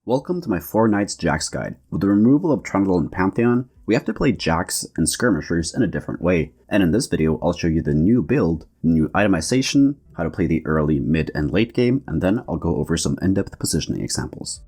Welcome to my 4 Knights Jax guide. With the removal of Trundle and Pantheon, we have to play Jax and skirmishers in a different way, and in this video I'll show you the new build, new itemization, how to play the early, mid, and late game, and then I'll go over some in-depth positioning examples.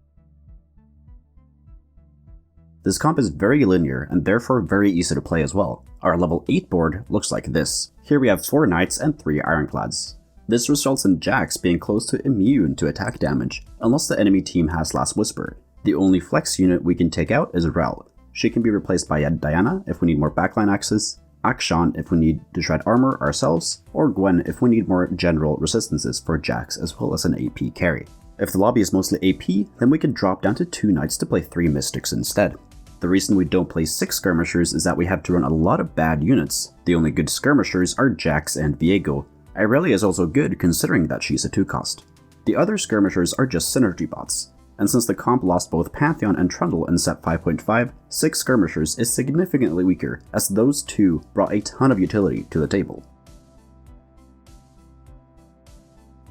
This comp is very linear and therefore very easy to play as well. Our level 8 board looks like this. Here we have 4 Knights and 3 Ironclads. This results in Jax being close to immune to attack damage, unless the enemy team has Last Whisper. The only flex unit we can take out is Rel. She can be replaced by Diana if we need more backline access, Akshan if we need to shred armor ourselves, or Gwen if we need more general resistances for Jax as well as an AP carry. If the lobby is mostly AP, then we can drop down to 2 Knights to play 3 Mystics instead. The reason we don't play 6 Skirmishers is that we have to run a lot of bad units. The only good Skirmishers are Jax and Viego. Irelia is also good considering that she's a 2 cost. The other skirmishers are just synergy bots, and since the comp lost both Pantheon and Trundle in set 5.5, 6 skirmishers is significantly weaker as those 2 brought a ton of utility to the table.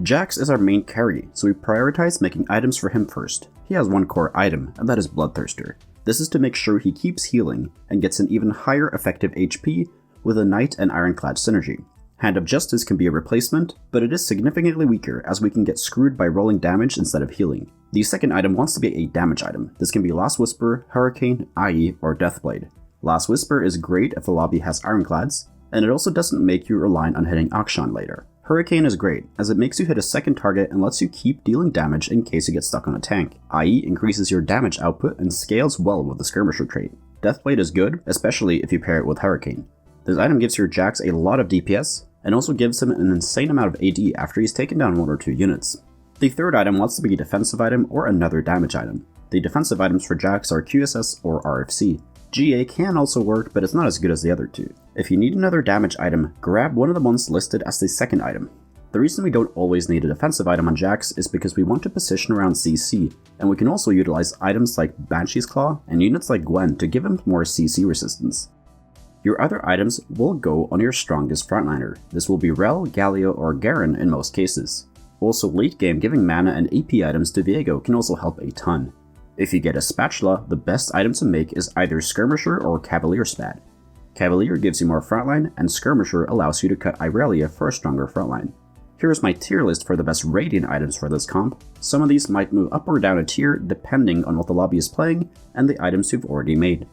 Jax is our main carry, so we prioritize making items for him first. He has one core item, and that is Bloodthirster. This is to make sure he keeps healing and gets an even higher effective HP with a Knight and Ironclad synergy. Hand of Justice can be a replacement, but it is significantly weaker as we can get screwed by rolling damage instead of healing. The second item wants to be a damage item. This can be Last Whisper, Hurricane, IE, or Deathblade. Last Whisper is great if the lobby has Ironclads, and it also doesn't make you reliant on hitting Akshan later. Hurricane is great, as it makes you hit a second target and lets you keep dealing damage in case you get stuck on a tank. IE increases your damage output and scales well with the Skirmisher trait. Deathblade is good, especially if you pair it with Hurricane. This item gives your Jax a lot of DPS, and also gives him an insane amount of AD after he's taken down 1 or 2 units. The third item wants to be a defensive item or another damage item. The defensive items for Jax are QSS or RFC. GA can also work, but it's not as good as the other 2. If you need another damage item, grab one of the ones listed as the second item. The reason we don't always need a defensive item on Jax is because we want to position around CC, and we can also utilize items like Banshee's Claw and units like Gwen to give him more CC resistance. Your other items will go on your strongest frontliner. This will be Rel, Galio, or Garen in most cases. Also late game, giving mana and AP items to Viego can also help a ton. If you get a Spatula, the best item to make is either Skirmisher or Cavalier Spat. Cavalier gives you more frontline, and Skirmisher allows you to cut Irelia for a stronger frontline. Here's my tier list for the best Radiant items for this comp. Some of these might move up or down a tier depending on what the lobby is playing and the items you've already made.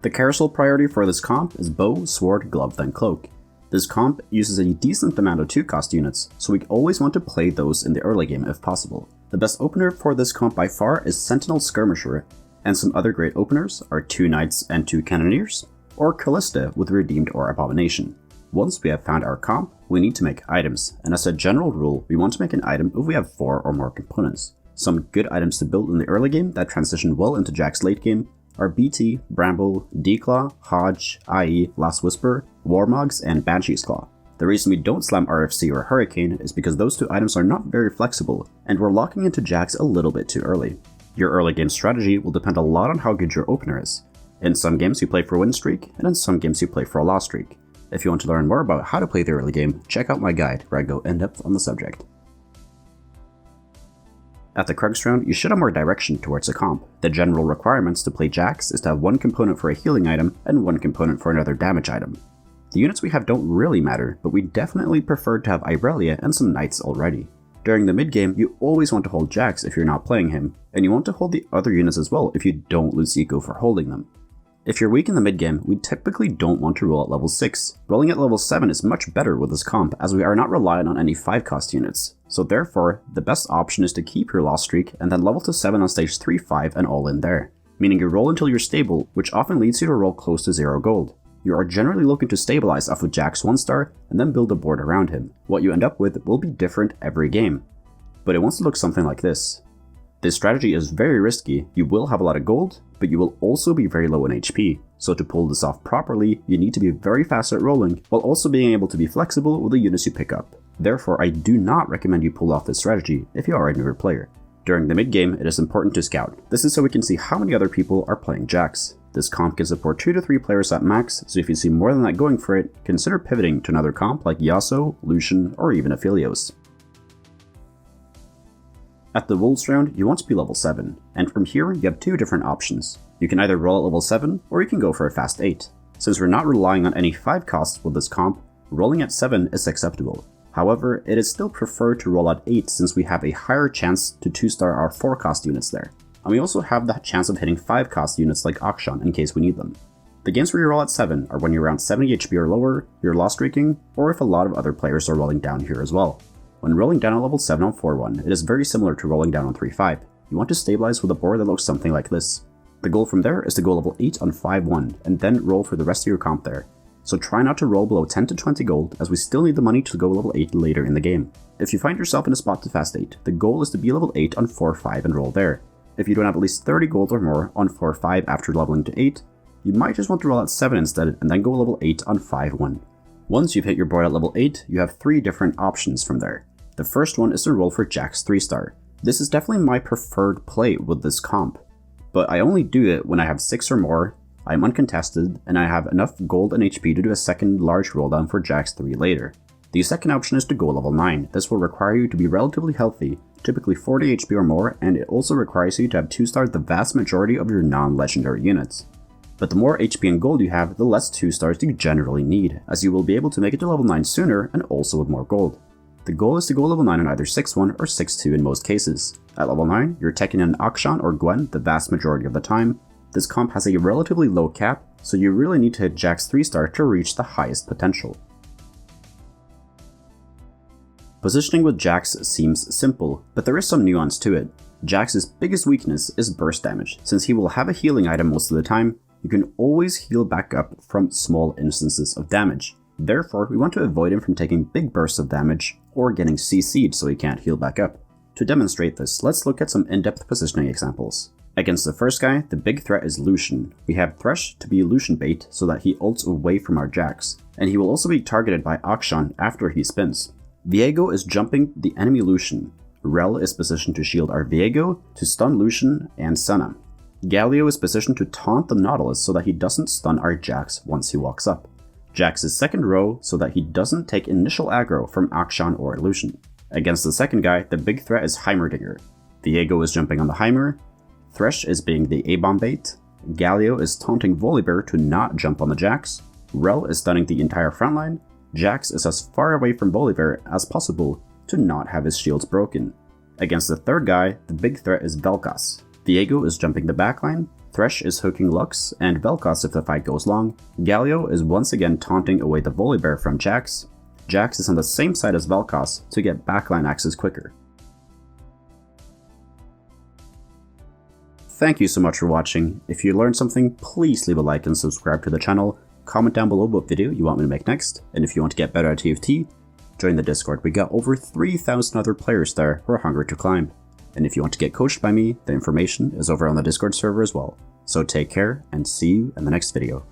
The carousel priority for this comp is Bow, Sword, Glove, then Cloak. This comp uses a decent amount of 2 cost units, so we always want to play those in the early game if possible. The best opener for this comp by far is Sentinel Skirmisher, and some other great openers are 2 Knights and 2 Cannoneers, or Callista with Redeemed or Abomination. Once we have found our comp, we need to make items, and as a general rule, we want to make an item if we have 4 or more components. Some good items to build in the early game that transition well into Jax late game are BT, Bramble, Declaw, Hodge, IE, Last Whisper, Warmogs, and Banshee's Claw. The reason we don't slam RFC or Hurricane is because those 2 items are not very flexible, and we're locking into Jax a little bit too early. Your early game strategy will depend a lot on how good your opener is. In some games you play for a win streak, and in some games you play for a loss streak. If you want to learn more about how to play the early game, check out my guide where I go in-depth on the subject. At the Krugs round, you should have more direction towards a comp. The general requirements to play Jax is to have 1 component for a healing item and 1 component for another damage item. The units we have don't really matter, but we definitely prefer to have Irelia and some Knights already. During the mid game, you always want to hold Jax if you're not playing him, and you want to hold the other units as well if you don't lose eco for holding them. If you're weak in the mid game, we typically don't want to roll at level 6. Rolling at level 7 is much better with this comp as we are not reliant on any 5 cost units. So therefore, the best option is to keep your loss streak and then level to 7 on stage 3-5 and all in there. Meaning you roll until you're stable, which often leads you to roll close to 0 gold. You are generally looking to stabilize off of Jax 1-star and then build a board around him. What you end up with will be different every game, but it wants to look something like this. This strategy is very risky. You will have a lot of gold, but you will also be very low in HP. So to pull this off properly, you need to be very fast at rolling, while also being able to be flexible with the units you pick up. Therefore, I do not recommend you pull off this strategy if you are a newer player. During the mid game, it is important to scout. This is so we can see how many other people are playing Jax. This comp can support 2 to 3 players at max, so if you see more than that going for it, consider pivoting to another comp like Yasuo, Lucian, or even Aphelios. At the Wolves round, you want to be level 7, and from here you have two different options. You can either roll at level 7, or you can go for a fast 8. Since we're not relying on any 5 costs with this comp, rolling at 7 is acceptable. However, it is still preferred to roll at 8 since we have a higher chance to 2-star our 4 cost units there. And we also have the chance of hitting 5 cost units like Akshan in case we need them. The games where you roll at 7 are when you're around 70 HP or lower, you're lost streaking, or if a lot of other players are rolling down here as well. When rolling down at level 7 on 4-1, it is very similar to rolling down on 3-5. You want to stabilize with a board that looks something like this. The goal from there is to go level 8 on 5-1, and then roll for the rest of your comp there. So try not to roll below 10 to 20 gold, as we still need the money to go level 8 later in the game. If you find yourself in a spot to fast 8, the goal is to be level 8 on 4-5 and roll there. If you don't have at least 30 gold or more on 4-5 after leveling to 8, you might just want to roll at 7 instead and then go level 8 on 5-1. Once you've hit your board at level 8, you have 3 different options from there. The first one is to roll for Jack's 3-star. This is definitely my preferred play with this comp, but I only do it when I have 6 or more, I am uncontested, and I have enough gold and HP to do a second large rolldown for Jack's 3 later. The second option is to go level 9. This will require you to be relatively healthy, typically 40 HP or more, and it also requires you to have 2-star the vast majority of your non-legendary units. But the more HP and gold you have, the less 2-stars you generally need, as you will be able to make it to level 9 sooner and also with more gold. The goal is to go level 9 on either 6-1 or 6-2 in most cases. At level 9, you're taking an Akshan or Gwen the vast majority of the time. This comp has a relatively low cap, so you really need to hit Jack's 3-star to reach the highest potential. Positioning with Jax seems simple, but there is some nuance to it. Jax's biggest weakness is burst damage. Since he will have a healing item most of the time, you can always heal back up from small instances of damage. Therefore, we want to avoid him from taking big bursts of damage or getting CC'd so he can't heal back up. To demonstrate this, let's look at some in-depth positioning examples. Against the first guy, the big threat is Lucian. We have Thresh to be Lucian bait so that he ults away from our Jax, and he will also be targeted by Akshan after he spins. Viego is jumping the enemy Lucian. Rel is positioned to shield our Viego, to stun Lucian and Senna. Galio is positioned to taunt the Nautilus so that he doesn't stun our Jax once he walks up. Jax is second row so that he doesn't take initial aggro from Akshan or Lucian. Against the second guy, the big threat is Heimerdinger. Viego is jumping on the Heimer, Thresh is being the A-bomb bait, Galio is taunting Volibear to not jump on the Jax, Rel is stunning the entire frontline, Jax is as far away from Volibear as possible to not have his shields broken. Against the third guy, the big threat is Vel'Koz. Viego is jumping the backline, Thresh is hooking Lux, and Vel'Koz if the fight goes long. Galio is once again taunting away the Volibear from Jax. Jax is on the same side as Vel'Koz to get backline access quicker. Thank you so much for watching. If you learned something, please leave a like and subscribe to the channel. Comment down below what video you want me to make next, and if you want to get better at TFT, join the Discord. We got over 3,000 other players there who are hungry to climb. And if you want to get coached by me, the information is over on the Discord server as well. So take care, and see you in the next video.